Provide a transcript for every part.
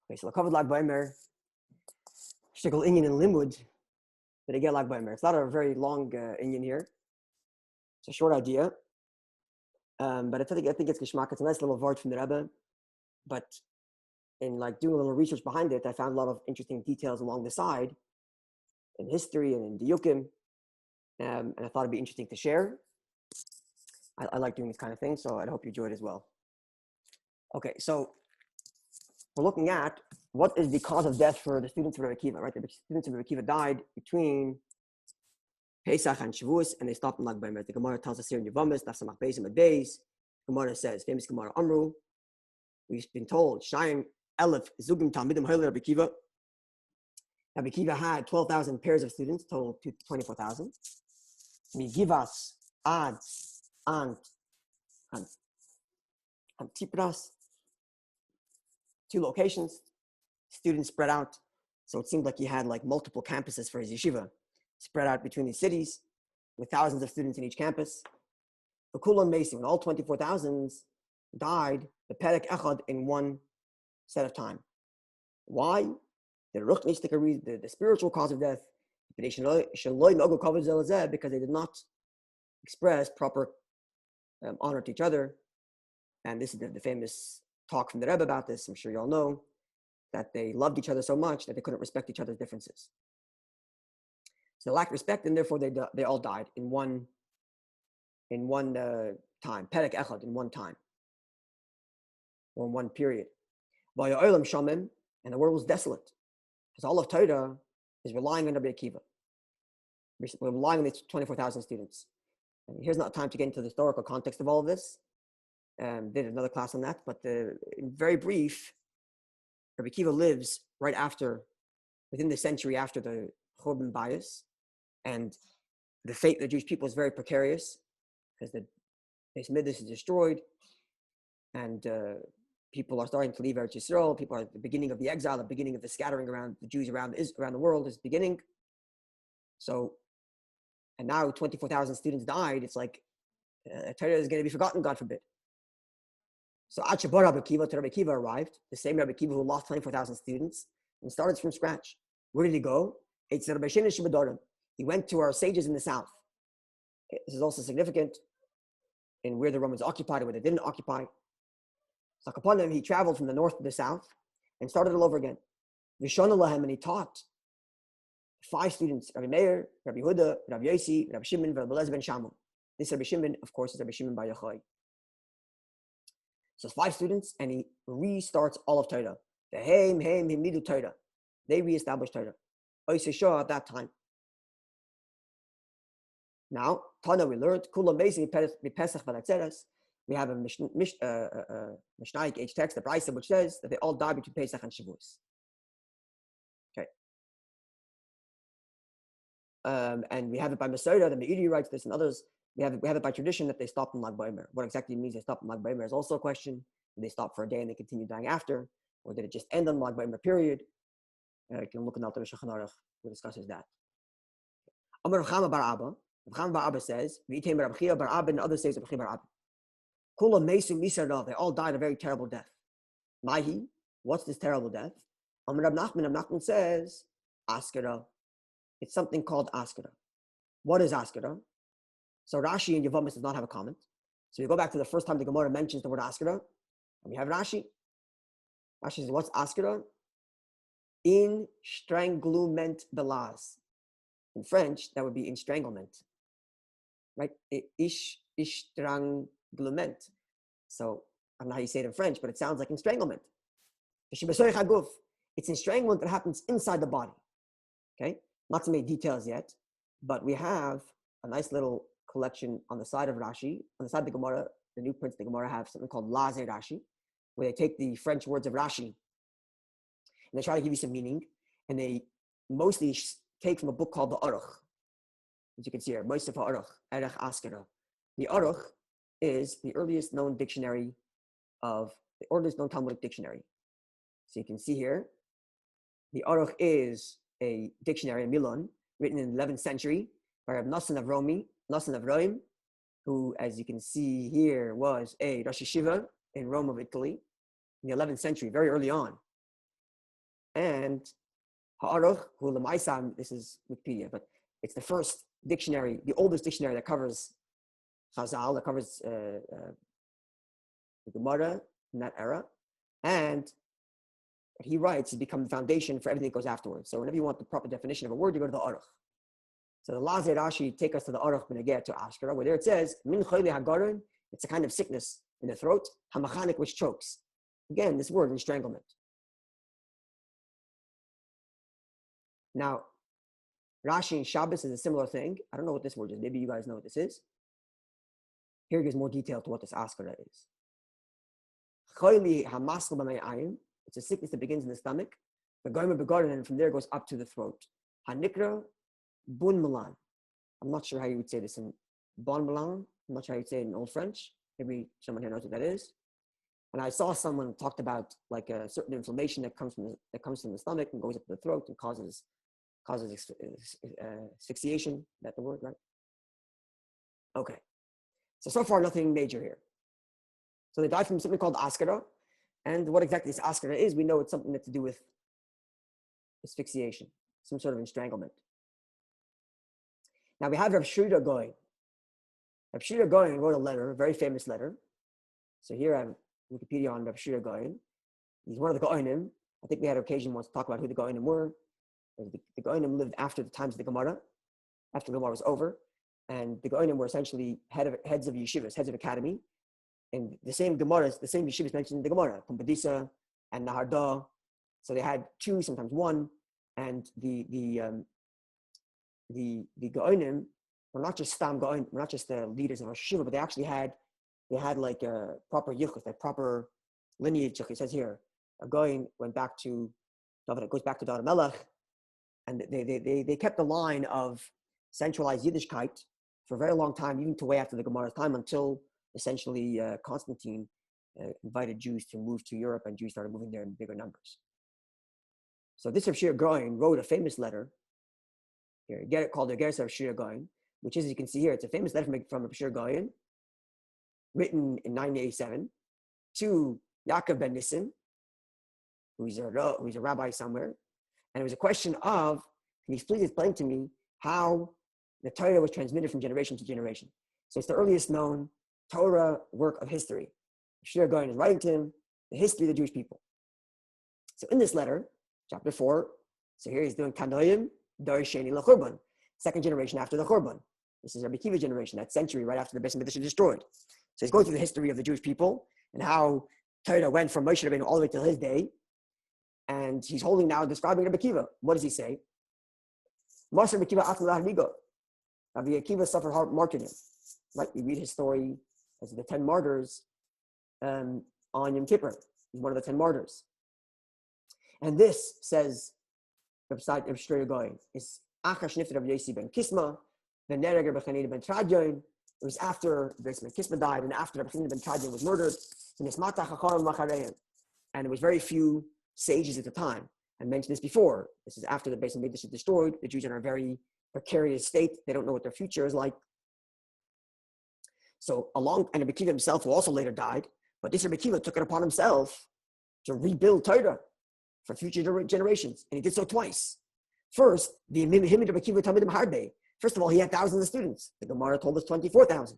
Okay, so L'Kavod Lag Baimer, Shtikol Inyan and Limud, that I get Lag Baimer. It's not a very long Inyan here. It's a short idea. But I think it's Geshmak. It's a nice little vart from the Rebbe. But in like doing a little research behind it, I found a lot of interesting details along the side in history and in Diyukim. And I thought it'd be interesting to share. I like doing this kind of thing, so I hope you enjoy it as well. Okay, so we're looking at what is the cause of death for the students of Rabbi Akiva, right? The students of Rabbi Akiva died between Pesach and Shavuos, and they stopped in Lag Baimer. The Gemara tells us here in Yevamos, Daf Samach Beis and Beis. Gemara says, famous Gemara Amru, we've been told, Shayim Elef Zugim Talmidim Hoyle Rabbi Akiva. Rabbi Akiva had 12,000 pairs of students, total 24,000. AKIVA'S, and Tipras, 2 locations, students spread out. So it seemed like he had like multiple campuses for his yeshiva, spread out between these cities with thousands of students in each campus. The Kulam Mason, when all 24,000 died, the Perek Echad in one set of time. Why? The spiritual cause of death, because they did not express proper honor to each other. And this is the famous talk from the Rebbe about this. I'm sure you all know that they loved each other so much that they couldn't respect each other's differences. So they lacked respect, and therefore they all died in one time. Perek Echad, in one time, or in one period. And the world was desolate, because all of Torah is relying on Rabbi Akiva. We're relying on these 24,000 students. And here's not time to get into the historical context of all of this. Did another class on that, but in very brief, Rabbi Akiva lives right after, within the century after the Churban Bayis, and the fate of the Jewish people is very precarious because the Beis Midrash is destroyed, and people are starting to leave Eretz Yisrael. People are at the beginning of the exile, the beginning of the scattering around the Jews around the world is beginning. So, and now 24,000 students died. It's like Torah is going to be forgotten, God forbid. So Achabar Rabbi Akiva arrived, the same Rabbi Akiva who lost 24,000 students and started from scratch. Where did he go? It's Rabbi Shimon Shibadorim. He went to our sages in the south. This is also significant in where the Romans occupied and where they didn't occupy. So upon him, he traveled from the north to the south and started all over again. Vishon Lahem, and he taught 5 students: Rabbi Meir, Rabbi Huda, Rabbi Yosi, Rabbi Shimon, Rabbi Elazar ben Shammai. This Rabbi Shimon, of course, is Rabbi Shimon Bar Yochai. So 5 students, and he restarts all of Torah. The Heim Himidu Torah. They reestablished Torah. Oisei at that time. Now, Tana, we learned Kulam Beis Pesach Balatzeres. We have a Mishnaic age text, the Brisa, which says that they all died between Pesach and Shavuos. Okay. And we have it by Masorah, the Meiri writes this, and others. We have it by tradition that they stopped in Lag Baimer. What exactly means they stopped in Lag Baimer is also a question. Did they stop for a day and they continued dying after? Or did it just end on Lag Baimer period? You can look in Alter Shulchan Aruch, who discusses that. Amar Rav Chama bar Abba. Rav Chama bar Abba says, V'yitem Rav Chia bar Abba, and others say Rav Chia bar Abba. Kula Mesu Misarah, they all died a very terrible death. Mahi, what's this terrible death? Amar Rav Nachman says, Askara. It's something called Askara. What is Askara? So Rashi and Yevamos does not have a comment. So you go back to the first time the Gemara mentions the word Askara, and we have Rashi. Rashi says, what's Askara? In stranglement belaz. In French, that would be in stranglement. Right? Stranglement. So I don't know how you say it in French, but it sounds like stranglement. It's stranglement that happens inside the body. Okay? Not so many details yet, but we have a nice little collection on the side of Rashi. On the side of the Gemara, the new prints of the Gemara have something called Lazer Rashi, where they take the French words of Rashi and they try to give you some meaning. And they mostly take from a book called the Aruch. As you can see here, Moisef HaAruch, Erech Askara. The Aruch is the earliest known dictionary the earliest known Talmudic dictionary. So you can see here, the Aruch is a dictionary, a Milan, written in the 11th century by Reb Nosson of Rome, who, as you can see here, was a Rosh Yeshiva in Rome of Italy in the 11th century, very early on. And ha'aruch hu l'maisa, this is Wikipedia, but it's the first dictionary, the oldest dictionary that covers Chazal, that covers the Gemara in that era. And what he writes has become the foundation for everything that goes afterwards. So whenever you want the proper definition of a word, you go to the Aruch. So the Lazar Rashi take us to the Aruch Benegeh to Ashkara, where there it says, Min Chayli Hagarin, it's a kind of sickness in the throat, Hamachanik, which chokes. Again, this word, estranglement. Now, Rashi in Shabbos is a similar thing. I don't know what this word is. Maybe you guys know what this is. Here gives more detail to what this Ashkara is. Chayli Hamaskal B'Mayayim, it's a sickness that begins in the stomach. The Goyim Begarin, and from there goes up to the throat. Hanikra Bun Milan. I'm not sure how you would say this in Bon Milan. I'm not sure how you'd say it in Old French. Maybe someone here knows what that is. And I saw someone talked about like a certain inflammation that comes from the stomach and goes up to the throat and causes asphyxiation. That's the word, right? Okay. So far nothing major here. So they died from something called askara. And what exactly this askara is, we know it's something that's to do with asphyxiation, some sort of estranglement. Now we have Rav Shira Goin. Rav Shira Goin wrote a letter, a very famous letter. So here I have Wikipedia on Rav Shira Goin. He's one of the Goinim. I think we had an occasion once to talk about who the Goinim were. The Goinim lived after the times of the Gemara, after the Gemara was over. And the Goinim were essentially heads of yeshivas, heads of academy. And the same Gemaras, the same yeshivas mentioned in the Gemara, Pumbedisa and Naharda. So they had two, sometimes one. And the Goinim were not just Stam Goin, were not just the leaders of a shiva, but they actually had like a proper yichus, a proper lineage. It says here, a Goin went back to David, it goes back to David Melech, and they kept the line of centralized Yiddishkeit for a very long time, even to way after the Gemara's time, until essentially Constantine invited Jews to move to Europe, and Jews started moving there in bigger numbers. So this Rav Shira Goin wrote a famous letter. Here, you get it called the Gersa Rav Shira Goin, which is, as you can see here, it's a famous letter from Rav Shira Goin, written in 987 to Yaakov ben Nissim, who's a rabbi somewhere. And it was a question of, can you please explain to me how the Torah was transmitted from generation to generation? So it's the earliest known Torah work of history. Shira Goin is writing to him the history of the Jewish people. So in this letter, chapter 4, so here he's doing Tanoim, Dor Sheni LaChurban, second generation after the Churban. This is Rabbi Akiva's generation, that century right after the Beis Hamikdash is destroyed. So he's going through the history of the Jewish people and how Torah went from Moshe Rabbeinu all the way till his day. And he's holding now, describing Rabbi Akiva. What does he say? Rabbi Akiva suffered hard martyrdom. Right? We read his story as the 10 martyrs on Yom Kippur. He's one of the 10 martyrs. And this, says Rav Shira Goin, is Achar Shnifter of Yossi ben Kisma, the Nereger Bechanina ben Tradion. It was after Beis ben Kisma died and after Bechanina ben Tradion was murdered. And there was very few sages at the time. I mentioned this before. This is after the Beis Hamikdash is destroyed. The Jews are in a very precarious state. They don't know what their future is like. So and Rabbi Akiva himself, who also later died, but this Rabbi Akiva took it upon himself to rebuild Torah for future generations. And he did so twice. First, the Himid Rabbi Akiva Talmidim Harbe. First of all, he had thousands of students. The Gemara told us 24,000.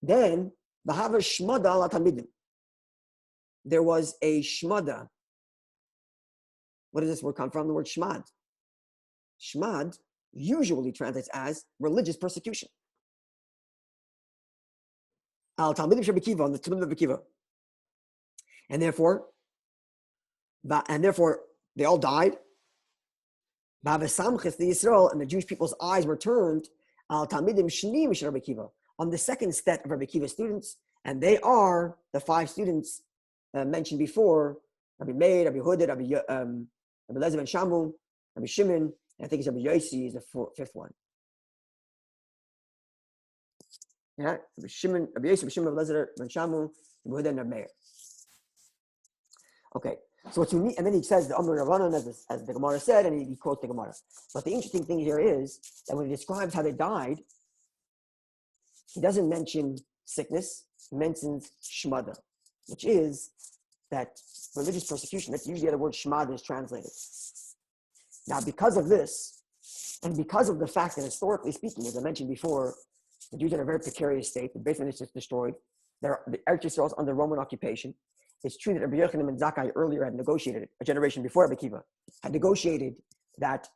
Then, V'hava Shmada ala Talmidim. There was a Shmada. What does this word come from? The word Shmad. Shmad usually translates as religious persecution. Al Talmidim Rabbi Akiva, on the Talmidim of Rabbi Akiva. And therefore, they all died. And the Jewish people's eyes were turned on the second set of Rabbi Akiva's students, and they are the 5 students mentioned before: Rabbi Meir, Rabbi Huda, Rabbi Lezer ben Shamu, Rabbi Shimon, and I think it's Rabbi Yossi is the 5th one. Yeah, Rabbi Shimon, Rabbi Yossi, Rabbi Shimon, Rabbi Lezer ben Shamu, Rabbi Huda, and Rabbi Meir. Okay. So what you mean, and then he says the Amr Ravanan as the Gemara said, and he quotes the Gemara. But the interesting thing here is that when he describes how they died, he doesn't mention sickness, he mentions shmada, which is that religious persecution, that's usually the word shmad is translated. Now, because of this, and because of the fact that historically speaking, as I mentioned before, the Jews are in a very precarious state. The Beit Hamikdash is destroyed. The Eretz Yisrael is under Roman occupation. It's true that Rabbi Yochanan and Zakkai earlier had negotiated, a generation before Rabbi Akiva, had negotiated that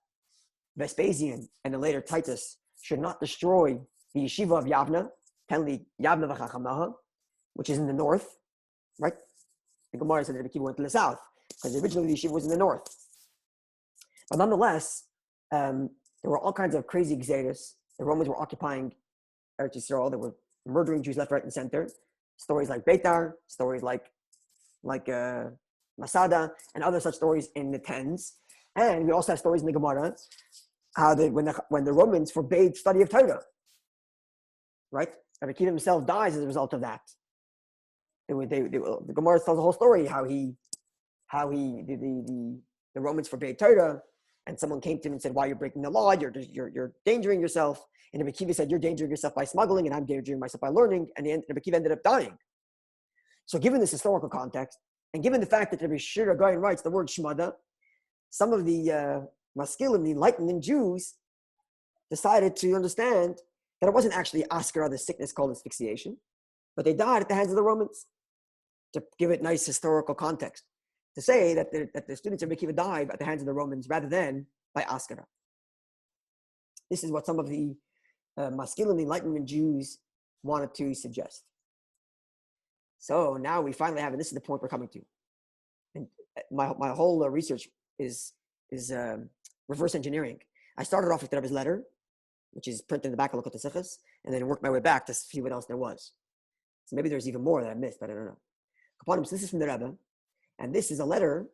Vespasian and then later Titus should not destroy the yeshiva of Yavna, Penli Yavna v'Chachamaha, which is in the north, right? The Gemara said that Rabbi Akiva went to the south because originally the yeshiva was in the north. But nonetheless, there were all kinds of crazy exodus. The Romans were occupying Eretz Yisrael. They were murdering Jews left, right, and center. Stories like Beitar, stories like Masada, and other such stories in the tens. And we also have stories in the Gemara how when the Romans forbade study of Torah, right? Rabbi Akiva himself dies as a result of that. The Gemara tells the whole story how the Romans forbade Torah, and someone came to him and said, "Why are you breaking the law? You're endangering yourself." And Rabbi Akiva said, "You're endangering yourself by smuggling, and I'm endangering myself by learning." And Rabbi Akiva ended up dying. So, given this historical context, and given the fact that Rabbi Shira Gaon writes the word shmada, some of the maskilim, the enlightened Jews, decided to understand that it wasn't actually askara, the sickness called asphyxiation, but they died at the hands of the Romans. To give it nice historical context, to say that the students of Rabbi Akiva died at the hands of the Romans rather than by askara. This is what some of the maskilim, the enlightenment Jews, wanted to suggest. So now we finally have, and this is the point we're coming to. And my whole research is reverse engineering. I started off with the Rebbe's letter, which is printed in the back of Likutei Sichos, and then worked my way back to see what else there was. So maybe there's even more that I missed, but I don't know. So this is from the Rebbe, and this is a letter,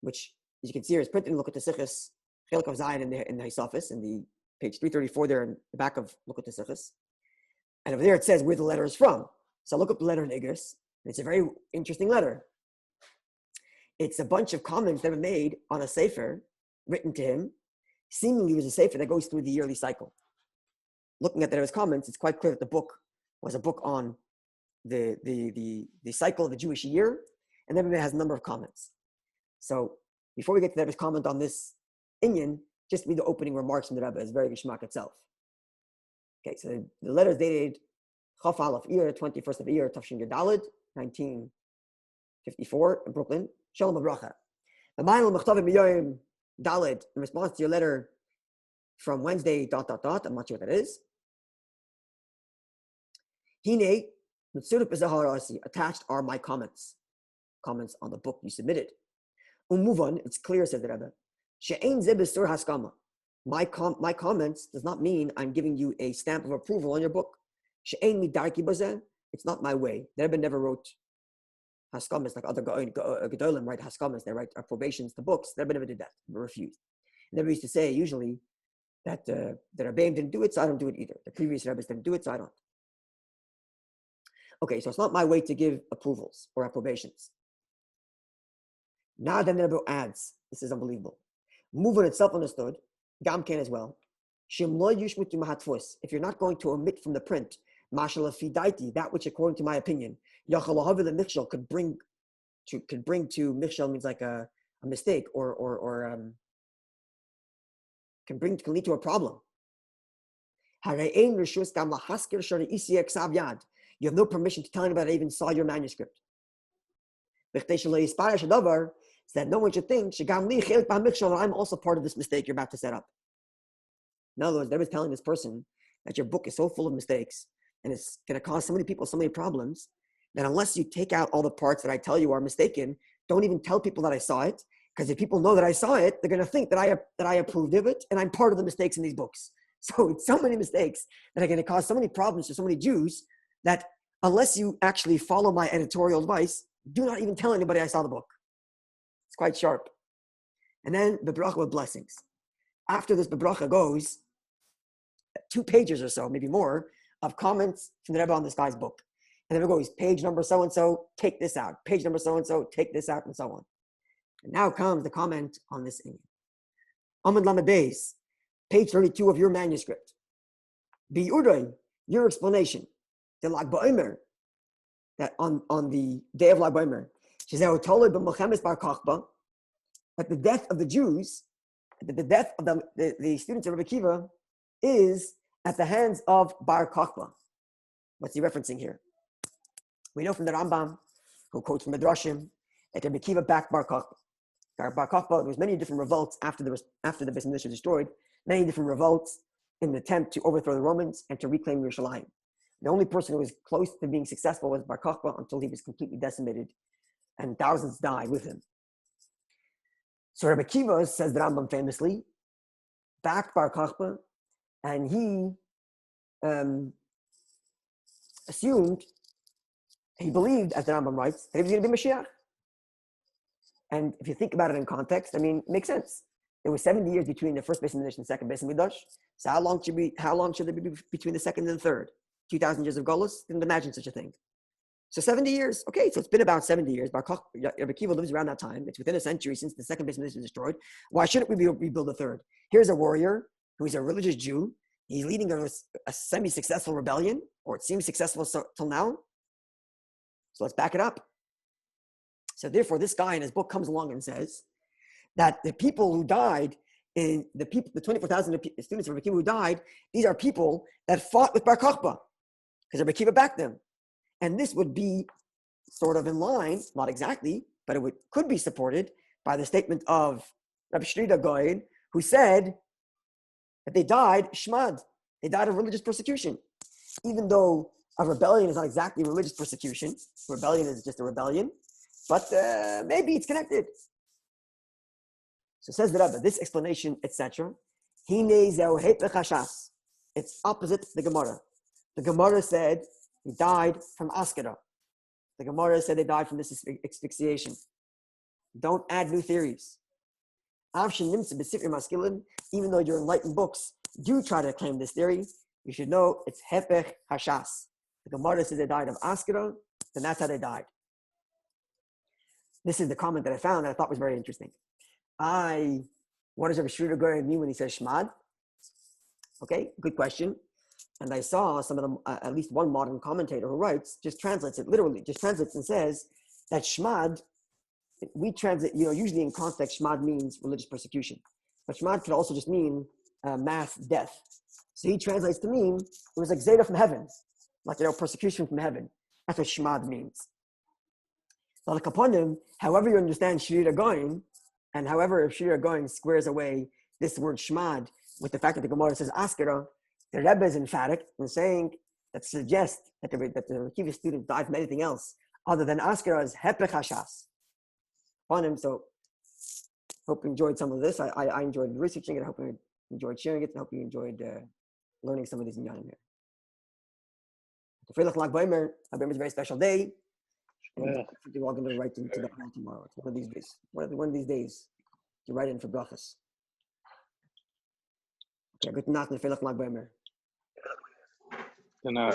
which, as you can see here, is printed in Likutei Sichos, Chelik of Zion in the Hisafis, in the page 334 there in the back of Likutei Sichos. And over there it says where the letter is from. So I look up the letter in Igros, and it's a very interesting letter. It's a bunch of comments that were made on a sefer written to him. Seemingly it was a sefer that goes through the yearly cycle. Looking at his comments, it's quite clear that the book was a book on the cycle of the Jewish year, and then it has a number of comments. So before we get to Rebbe's comment on this inyan, just read the opening remarks from the Rebbe. It's very geschmack itself. Okay, so the letter is dated Chaf Aleph Iyar, 21st of Iyar, Tafshin Yudalid, 1954 in Brooklyn. Shalom Abracha. The Ma'il Mechtavim Miyoyim Dalid, in response to your letter from Wednesday, ... I'm not sure what that is. Hine, attached are my comments on the book you submitted. Move on, it's clear, said the Rebbe. She'ein ze b'sur haskama. My comments does not mean I'm giving you a stamp of approval on your book. She'ein midarki bazeh. It's not my way. The Rebbe never wrote haskamas like other gedolim write haskamas. They write approbations to books. The Rebbe never did that. They refused. The Rebbe used to say usually that the Rabbeim didn't do it, so I don't do it either. The previous Rebbes didn't do it, so I don't. Okay, so it's not my way to give approvals or approbations. Now then the Rebbe adds, this is unbelievable. Movement itself understood, Gamken as well. If you're not going to omit from the print, that which according to my opinion, could bring to michshel means like a mistake or can lead to a problem. You have no permission to tell anybody I even saw your manuscript. So that no one should think I'm also part of this mistake you're about to set up. In other words, they were telling this person that your book is so full of mistakes and it's going to cause so many people so many problems that unless you take out all the parts that I tell you are mistaken, don't even tell people that I saw it, because if people know that I saw it, they're going to think that I approved of it and I'm part of the mistakes in these books. So it's so many mistakes that are going to cause so many problems to so many Jews that unless you actually follow my editorial advice, do not even tell anybody I saw the book. It's quite sharp. And then the bracha with blessings. After this, the bracha goes 2 pages or so, maybe more, of comments from the Rebbe on this guy's book. And then it goes, page number so-and-so, take this out. Page number so-and-so, take this out, and so on. And now comes the comment on this thing. Amud Lamed Beis, page 32 of your manuscript. Bi'uday, your explanation. The Lag BaOmer, that on the day of Lag BaOmer, that the death of the Jews, that the death of the students of Rabbi Akiva is at the hands of Bar Kokhba. What's he referencing here? We know from the Rambam, who quotes from Midrashim, that Rabbi Akiva backed Bar Kokhba. Bar Kokhba, there was many different revolts after the Beis Hamikdash was destroyed, many different revolts in an attempt to overthrow the Romans and to reclaim Yerushalayim. The only person who was close to being successful was Bar Kokhba until he was completely decimated and thousands died with him. So Rabbi Akiva, says the Rambam famously, backed Bar Kokhba, and he assumed, he believed, as the Rambam writes, that he was going to be Mashiach. And if you think about it in context, I mean, it makes sense. There was 70 years between the first Beis Hamikdash and the second Beis Hamikdash. So how long should there be between the second and the third? 2,000 years of Golus? Didn't imagine such a thing. So 70 years. Okay, so it's been about 70 years. Rabbi Akiva lives around that time. It's within a century since the second Beis Hamikdash was destroyed. Why shouldn't we rebuild the third? Here's a warrior who is a religious Jew. He's leading a semi-successful rebellion, or it seems successful till now. So let's back it up. So therefore, this guy in his book comes along and says that the people who died, the 24,000 students of Rabbi Akiva who died, these are people that fought with Bar Kokhba, because Rabbi Akiva backed them. And this would be sort of in line, not exactly, but it could be supported by the statement of Rabbi Shrida Goyen, who said that they died shmad. They died of religious persecution. Even though a rebellion is not exactly religious persecution, rebellion is just a rebellion, but maybe it's connected. So says the Rabbi, this explanation, etc. It's opposite the Gemara. The Gemara said he died from askara. The Gemara said they died from this asphyxiation. Don't add new theories. Even though your enlightened books do try to claim this theory, you should know it's hepech hashas. The Gemara says they died of askara, then that's how they died. This is the comment that I found that I thought was very interesting. What does Rabbi Shrida Goyen mean when he says shmad? Okay, good question. And I saw some of them, at least one modern commentator who writes, translates and says that shmad, we translate, usually in context, shmad means religious persecution. But shmad could also just mean mass death. So he translates to mean it was like zeta from heaven, like, persecution from heaven. That's what shmad means. So like upon him, however you understand Shrida Goyen, and however if Shrida Goyen squares away this word shmad with the fact that the Gemara says askara, the Rebbe is emphatic in saying that suggests that the Akiva student died from anything else other than askara is hepech hashas. Upon him, so hope you enjoyed some of this. I enjoyed researching it. I hope you enjoyed sharing it. I hope you enjoyed learning some of these inyanim here. The Freilach Lag Baimer is a very special day. And you're all going to write into the hall tomorrow. It's one of these days. One of these days, you write in for brachas. Okay, good night. The Freilach Lag Baimer. Good night.